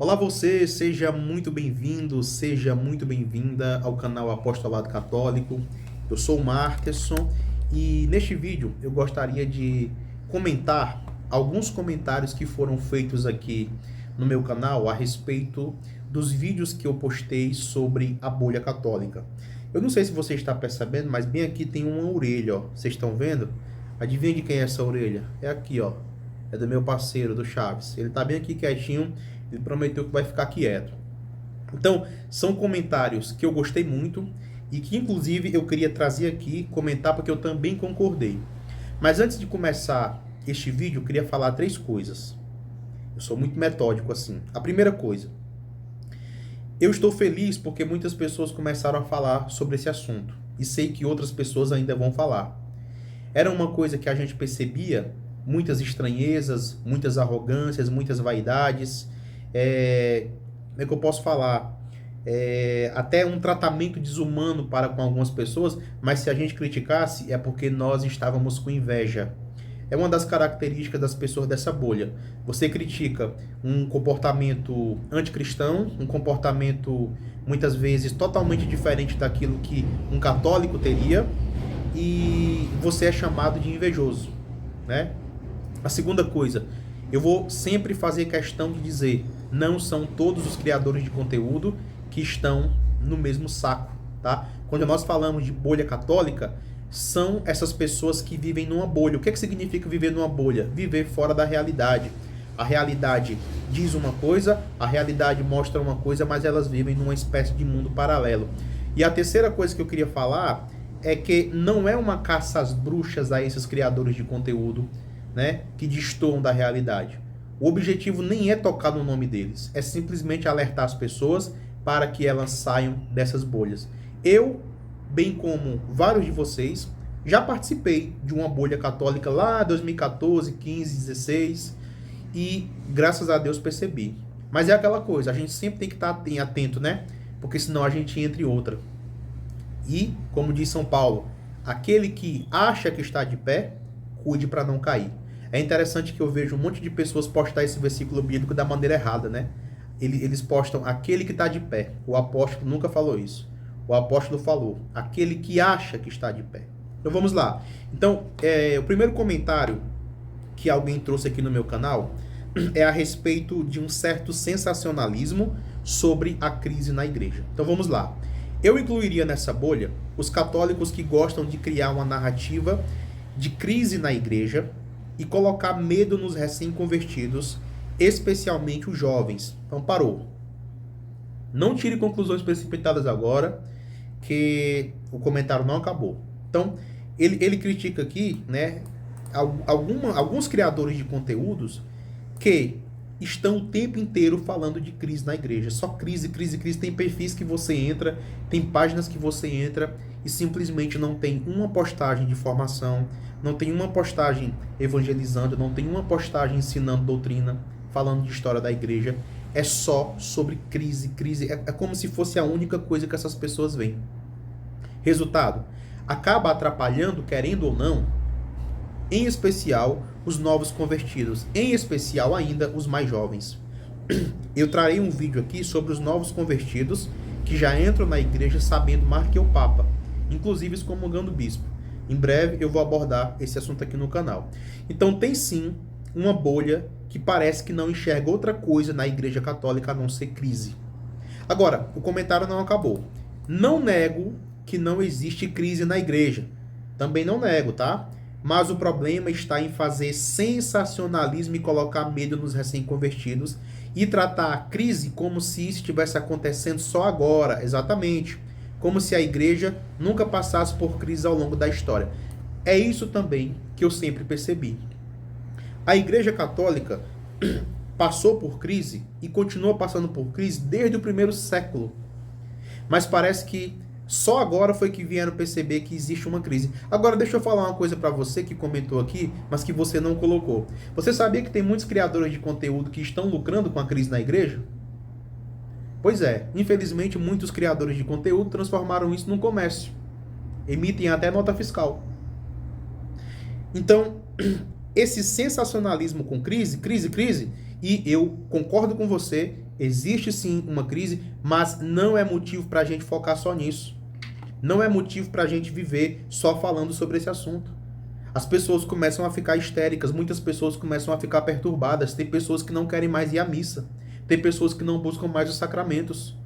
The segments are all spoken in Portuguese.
Olá você, seja muito bem-vindo, seja muito bem-vinda ao canal Apostolado Católico. Eu sou o Markerson e neste vídeo eu gostaria de comentar alguns comentários que foram feitos aqui no meu canal a respeito dos vídeos que eu postei sobre a bolha católica. Eu não sei se você está percebendo, mas bem aqui tem uma orelha, ó. Vocês estão vendo? Adivinha de quem é essa orelha? É aqui, ó. É do meu parceiro, do Chaves. Ele tá bem aqui quietinho. Ele prometeu que vai ficar quieto. Então, são comentários que eu gostei muito e que, inclusive, eu queria trazer aqui, comentar, porque eu também concordei. Mas antes de começar este vídeo, eu queria falar três coisas. Eu sou muito metódico assim. A primeira coisa, eu estou feliz porque muitas pessoas começaram a falar sobre esse assunto. E sei que outras pessoas ainda vão falar. Era uma coisa que a gente percebia, muitas estranhezas, muitas arrogâncias, muitas vaidades, como é que eu posso falar? Até um tratamento desumano para com algumas pessoas, mas se a gente criticasse é porque nós estávamos com inveja. É uma das características das pessoas dessa bolha. Você critica um comportamento anticristão, um comportamento muitas vezes totalmente diferente daquilo que um católico teria, e você é chamado de invejoso, né? A segunda coisa, eu vou sempre fazer questão de dizer, não são todos os criadores de conteúdo que estão no mesmo saco, tá? Quando nós falamos de bolha católica, são essas pessoas que vivem numa bolha. O que significa viver numa bolha? Viver fora da realidade. A realidade diz uma coisa, a realidade mostra uma coisa, mas elas vivem numa espécie de mundo paralelo. E a terceira coisa que eu queria falar é que não é uma caça às bruxas a esses criadores de conteúdo, né, que destoam da realidade. O objetivo nem é tocar no nome deles, é simplesmente alertar as pessoas para que elas saiam dessas bolhas. Eu, bem como vários de vocês, já participei de uma bolha católica lá em 2014, 15, 16 e graças a Deus percebi. Mas é aquela coisa, a gente sempre tem que estar atento, né? Porque senão a gente entra em outra. E, como diz São Paulo, aquele que acha que está de pé, cuide para não cair. É interessante que eu vejo um monte de pessoas postar esse versículo bíblico da maneira errada, né? Eles postam aquele que está de pé. O apóstolo nunca falou isso. O apóstolo falou aquele que acha que está de pé. Então vamos lá. Então, o primeiro comentário que alguém trouxe aqui no meu canal é a respeito de um certo sensacionalismo sobre a crise na igreja. Então vamos lá. Eu incluiria nessa bolha os católicos que gostam de criar uma narrativa de crise na igreja e colocar medo nos recém-convertidos, especialmente os jovens. Então parou. Não tire conclusões precipitadas agora, que o comentário não acabou. Então, ele critica aqui, né, alguns criadores de conteúdos que estão o tempo inteiro falando de crise na igreja. Só crise, crise, crise. Tem perfis que você entra, tem páginas que você entra e simplesmente não tem uma postagem de formação, não tem uma postagem evangelizando, não tem uma postagem ensinando doutrina, falando de história da igreja. É só sobre crise, crise. É como se fosse a única coisa que essas pessoas veem. Resultado, acaba atrapalhando, querendo ou não, em especial os novos convertidos, em especial ainda os mais jovens. Eu trarei um vídeo aqui sobre os novos convertidos que já entram na igreja sabendo mais que o Papa, inclusive excomungando o bispo. Em breve eu vou abordar esse assunto aqui no canal. Então tem sim uma bolha que parece que não enxerga outra coisa na igreja católica a não ser crise. Agora, o comentário não acabou. Não nego que não existe crise na igreja. Também não nego, tá? Mas o problema está em fazer sensacionalismo e colocar medo nos recém-convertidos e tratar a crise como se isso estivesse acontecendo só agora, exatamente. Como se a igreja nunca passasse por crise ao longo da história. É isso também que eu sempre percebi. A igreja católica passou por crise e continua passando por crise desde o primeiro século. Mas parece que só agora foi que vieram perceber que existe uma crise. Agora deixa eu falar uma coisa para você que comentou aqui, mas que você não colocou. Você sabia que tem muitos criadores de conteúdo que estão lucrando com a crise na igreja? Pois é, infelizmente muitos criadores de conteúdo transformaram isso num comércio. Emitem até nota fiscal. Então, esse sensacionalismo com crise, crise, crise, e eu concordo com você Existe sim uma crise, mas não é motivo para a gente focar só nisso. Não é motivo para a gente viver só falando sobre esse assunto. As pessoas começam a ficar histéricas, muitas pessoas começam a ficar perturbadas, tem pessoas que não querem mais ir à missa, tem pessoas que não buscam mais os sacramentos,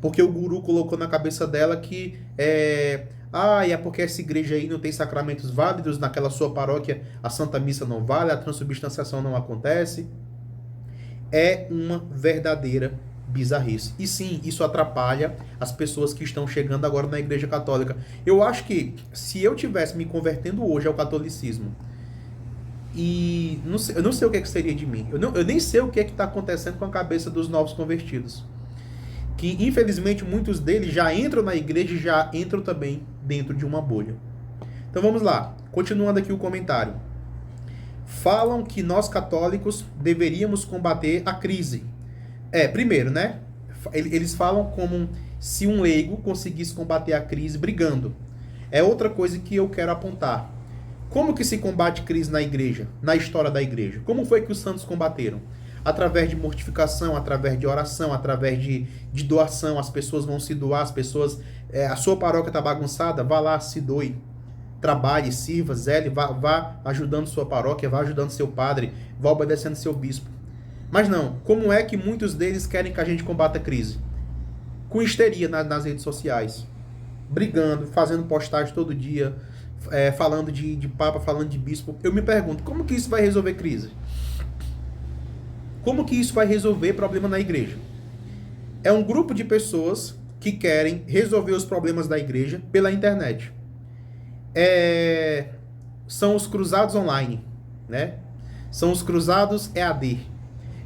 porque o guru colocou na cabeça dela que é porque essa igreja aí não tem sacramentos válidos, naquela sua paróquia a Santa Missa não vale, a transubstanciação não acontece. É uma verdadeira bizarrice. E sim, isso atrapalha as pessoas que estão chegando agora na Igreja Católica. Eu acho que se eu tivesse me convertendo hoje ao catolicismo, e eu não sei o que seria de mim, eu nem sei o que está acontecendo com a cabeça dos novos convertidos, que infelizmente muitos deles já entram na igreja e já entram também dentro de uma bolha. Então vamos lá, continuando aqui o comentário. Falam que nós católicos deveríamos combater a crise. Primeiro, né? Eles falam como se um leigo conseguisse combater a crise brigando. É outra coisa que eu quero apontar. Como que se combate crise na igreja, na história da igreja? Como foi que os santos combateram? Através de mortificação, através de oração, através de doação. As pessoas vão se doar, as pessoas... a sua paróquia está bagunçada, vá lá, se doe. Trabalhe, sirva, zele, vá ajudando sua paróquia, vá ajudando seu padre, vá obedecendo seu bispo. Mas não, como é que muitos deles querem que a gente combata a crise? Com histeria nas redes sociais. Brigando, fazendo postagem todo dia, falando de papa, falando de bispo. Eu me pergunto, como que isso vai resolver crise? Como que isso vai resolver problema na igreja? É um grupo de pessoas que querem resolver os problemas da igreja pela internet. São os cruzados online, né? São os cruzados EAD.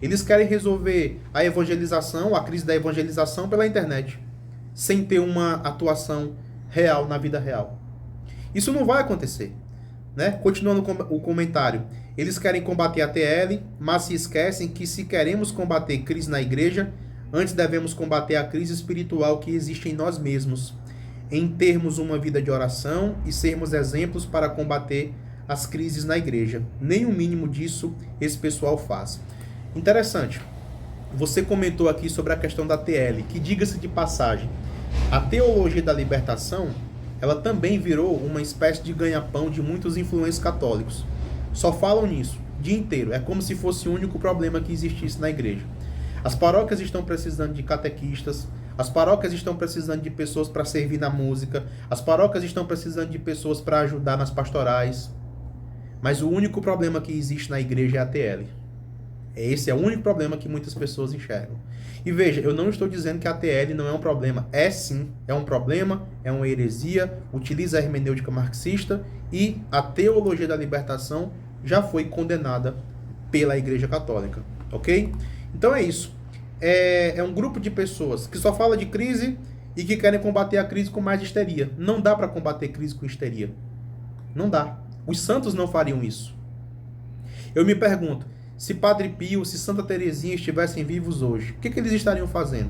Eles querem resolver a evangelização, a crise da evangelização pela internet, sem ter uma atuação real na vida real. Isso não vai acontecer, né? Continuando o comentário. Eles querem combater a TL, mas se esquecem que se queremos combater crise na igreja, antes devemos combater a crise espiritual que existe em nós mesmos, em termos uma vida de oração e sermos exemplos para combater as crises na igreja. Nem o mínimo disso esse pessoal faz. Interessante. Você comentou aqui sobre a questão da TL, que, diga-se de passagem, a teologia da libertação, ela também virou uma espécie de ganha-pão de muitos influentes católicos. Só falam nisso o dia inteiro. É como se fosse o único problema que existisse na igreja. As paróquias estão precisando de catequistas, as paróquias estão precisando de pessoas para servir na música, as paróquias estão precisando de pessoas para ajudar nas pastorais. Mas o único problema que existe na igreja é a TL. Esse é o único problema que muitas pessoas enxergam. E veja, eu não estou dizendo que a TL não é um problema. É sim, é um problema, é uma heresia, utiliza a hermenêutica marxista e a teologia da libertação já foi condenada pela Igreja Católica. Ok? Então é isso. É um grupo de pessoas que só fala de crise e que querem combater a crise com mais histeria. Não dá para combater crise com histeria. Não dá. Os santos não fariam isso. Eu me pergunto, se Padre Pio, se Santa Teresinha estivessem vivos hoje, o que eles estariam fazendo?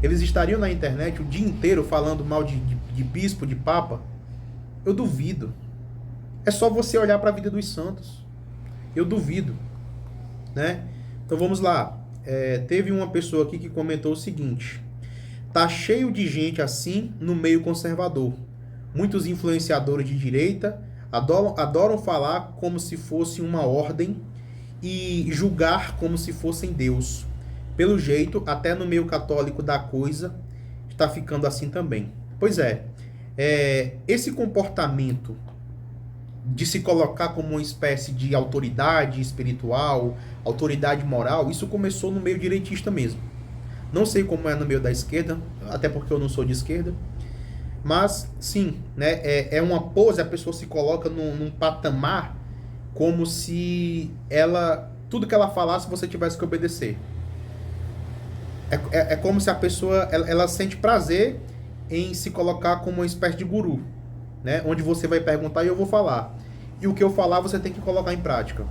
Eles estariam na internet o dia inteiro falando mal de bispo, de papa? Eu duvido. É só você olhar para a vida dos santos. Eu duvido. Né? Então vamos lá. Teve uma pessoa aqui que comentou o seguinte: tá cheio de gente assim no meio conservador. Muitos influenciadores de direita adoram falar como se fosse uma ordem e julgar como se fossem Deus. Pelo jeito, até no meio católico da coisa, está ficando assim também. Pois esse comportamento de se colocar como uma espécie de autoridade espiritual, autoridade moral, isso começou no meio direitista mesmo. Não sei como é no meio da esquerda, até porque eu não sou de esquerda, mas sim, né, é uma pose, a pessoa se coloca num patamar como se tudo que ela falasse você tivesse que obedecer. É como se a pessoa ela sente prazer em se colocar como uma espécie de guru, né? Onde você vai perguntar e eu vou falar. E o que eu falar você tem que colocar em prática.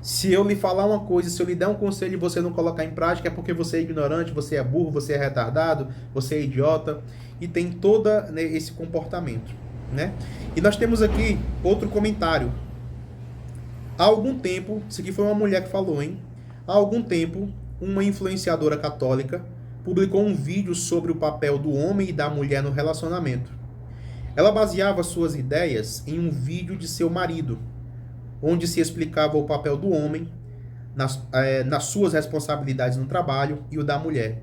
Se eu lhe falar uma coisa, se eu lhe der um conselho e você não colocar em prática, é porque você é ignorante, você é burro, você é retardado, você é idiota. E tem todo, né, esse comportamento, né? E nós temos aqui outro comentário. Há algum tempo, isso aqui foi uma mulher que falou, hein? Há algum tempo, uma influenciadora católica publicou um vídeo sobre o papel do homem e da mulher no relacionamento. Ela baseava suas ideias em um vídeo de seu marido, onde se explicava o papel do homem nas suas responsabilidades no trabalho e o da mulher,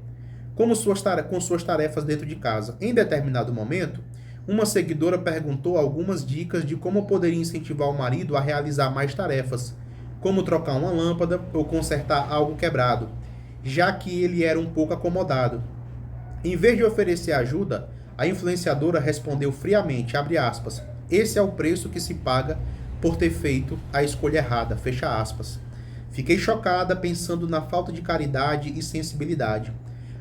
com suas tarefas dentro de casa. Em determinado momento, uma seguidora perguntou algumas dicas de como poderia incentivar o marido a realizar mais tarefas, como trocar uma lâmpada ou consertar algo quebrado, já que ele era um pouco acomodado. Em vez de oferecer ajuda, a influenciadora respondeu friamente, abre aspas, esse é o preço que se paga por ter feito a escolha errada, fecha aspas. Fiquei chocada pensando na falta de caridade e sensibilidade.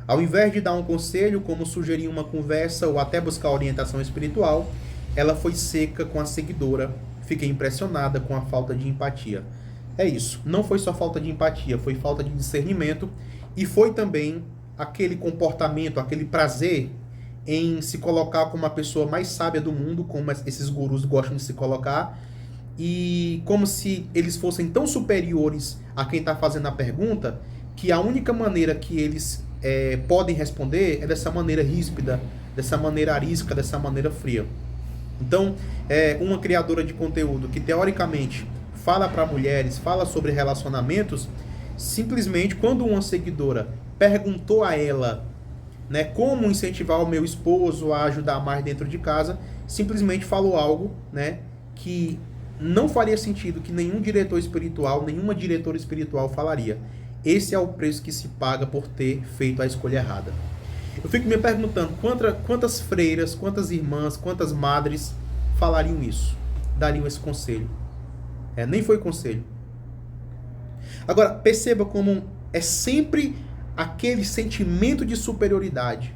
Ao invés de dar um conselho, como sugerir uma conversa ou até buscar orientação espiritual, ela foi seca com a seguidora. Fiquei impressionada com a falta de empatia. É isso, não foi só falta de empatia, foi falta de discernimento e foi também aquele comportamento, aquele prazer em se colocar como a pessoa mais sábia do mundo, como esses gurus gostam de se colocar, e como se eles fossem tão superiores a quem está fazendo a pergunta, que a única maneira que eles podem responder é dessa maneira ríspida, dessa maneira arisca, dessa maneira fria. Então, uma criadora de conteúdo que teoricamente fala para mulheres, fala sobre relacionamentos, simplesmente quando uma seguidora perguntou a ela, né, como incentivar o meu esposo a ajudar mais dentro de casa, simplesmente falou algo, né, que não faria sentido, que nenhum diretor espiritual, nenhuma diretora espiritual falaria. Esse é o preço que se paga por ter feito a escolha errada. Eu fico me perguntando quantas freiras, quantas irmãs, quantas madres falariam isso, dariam esse conselho. Nem foi conselho. Agora, perceba como é sempre aquele sentimento de superioridade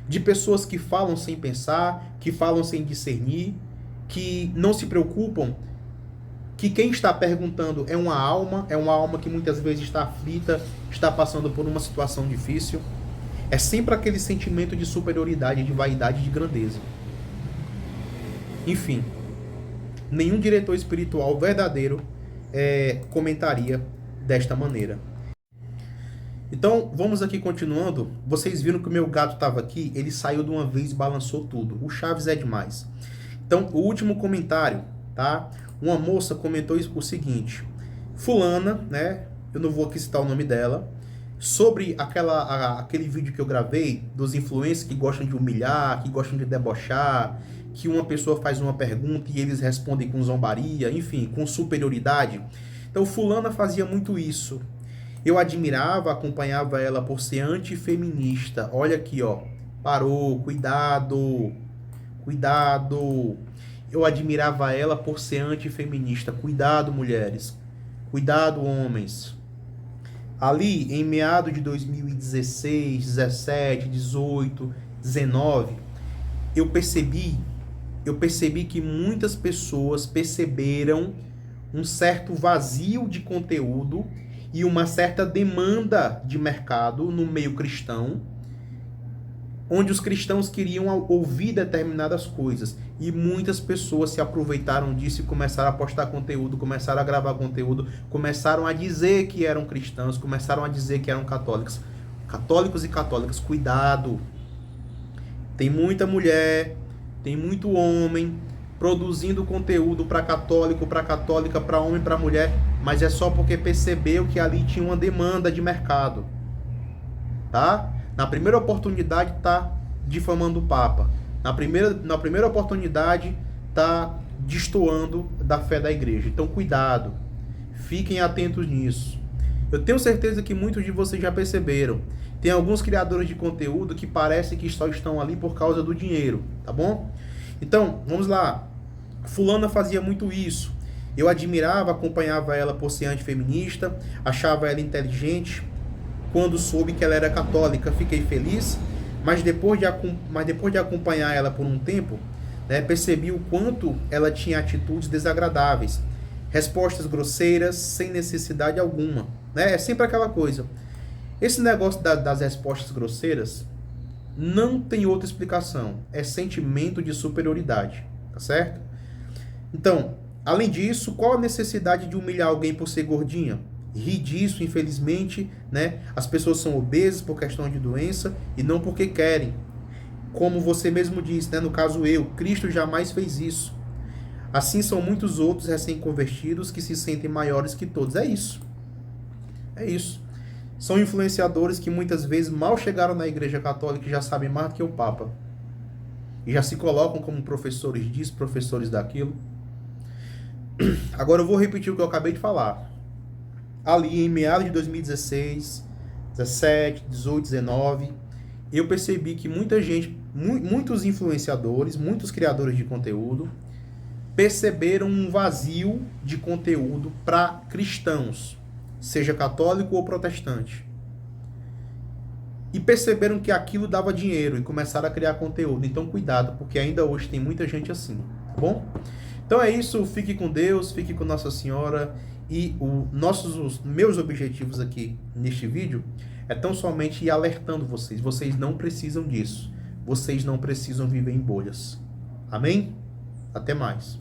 de pessoas que falam sem pensar, que falam sem discernir, que não se preocupam que quem está perguntando é uma alma que muitas vezes está aflita, está passando por uma situação difícil. É sempre aquele sentimento de superioridade, de vaidade, de grandeza. Enfim, nenhum diretor espiritual verdadeiro comentaria desta maneira. Então, vamos aqui continuando. Vocês viram que o meu gato estava aqui, ele saiu de uma vez e balançou tudo. O Chaves é demais. Então, o último comentário, tá? Uma moça comentou o seguinte: fulana, né? Eu não vou aqui citar o nome dela, sobre aquele vídeo que eu gravei dos influencers que gostam de humilhar, que gostam de debochar, que uma pessoa faz uma pergunta e eles respondem com zombaria, enfim, com superioridade. Então, fulana fazia muito isso. Eu admirava, acompanhava ela por ser antifeminista. Olha aqui, ó. Parou, cuidado. Cuidado. Eu admirava ela por ser antifeminista. Cuidado, mulheres. Cuidado, homens. Ali, em meados de 2016, 17, 18, 19, eu percebi que muitas pessoas perceberam um certo vazio de conteúdo e uma certa demanda de mercado no meio cristão, onde os cristãos queriam ouvir determinadas coisas. E muitas pessoas se aproveitaram disso e começaram a postar conteúdo, começaram a gravar conteúdo, começaram a dizer que eram cristãos, começaram a dizer que eram católicos. Católicos e católicas, cuidado! Tem muita mulher, tem muito homem produzindo conteúdo para católico, para católica, para homem, para mulher, mas é só porque percebeu que ali tinha uma demanda de mercado. Tá? Na primeira oportunidade tá difamando o Papa. Na primeira oportunidade tá destoando da fé da igreja. Então cuidado. Fiquem atentos nisso. Eu tenho certeza que muitos de vocês já perceberam. Tem alguns criadores de conteúdo que parece que só estão ali por causa do dinheiro, tá bom? Então, vamos lá. Fulana fazia muito isso. Eu admirava, acompanhava ela por ser antifeminista, achava ela inteligente. Quando soube que ela era católica, fiquei feliz, mas depois de acompanhar ela por um tempo, né, percebi o quanto ela tinha atitudes desagradáveis, respostas grosseiras, sem necessidade alguma. Né? É sempre aquela coisa. Esse negócio das respostas grosseiras não tem outra explicação. É sentimento de superioridade, tá certo? Então, além disso, qual a necessidade de humilhar alguém por ser gordinha? ri disso, infelizmente, né? As pessoas são obesas por questão de doença e não porque querem. Como você mesmo disse, né? No caso Cristo jamais fez isso. Assim são muitos outros recém-convertidos que se sentem maiores que todos. É isso. É isso. São influenciadores que muitas vezes mal chegaram na Igreja Católica e já sabem mais do que o Papa. E já se colocam como professores disso, professores daquilo. Agora eu vou repetir o que eu acabei de falar. Ali em meados de 2016, 17, 18, 19, eu percebi que muita gente, muitos influenciadores, muitos criadores de conteúdo, perceberam um vazio de conteúdo para cristãos, seja católico ou protestante. E perceberam que aquilo dava dinheiro e começaram a criar conteúdo. Então cuidado, porque ainda hoje tem muita gente assim, tá bom? Então é isso, fique com Deus, fique com Nossa Senhora. E os meus objetivos aqui neste vídeo é tão somente ir alertando vocês. Vocês não precisam disso. Vocês não precisam viver em bolhas. Amém? Até mais.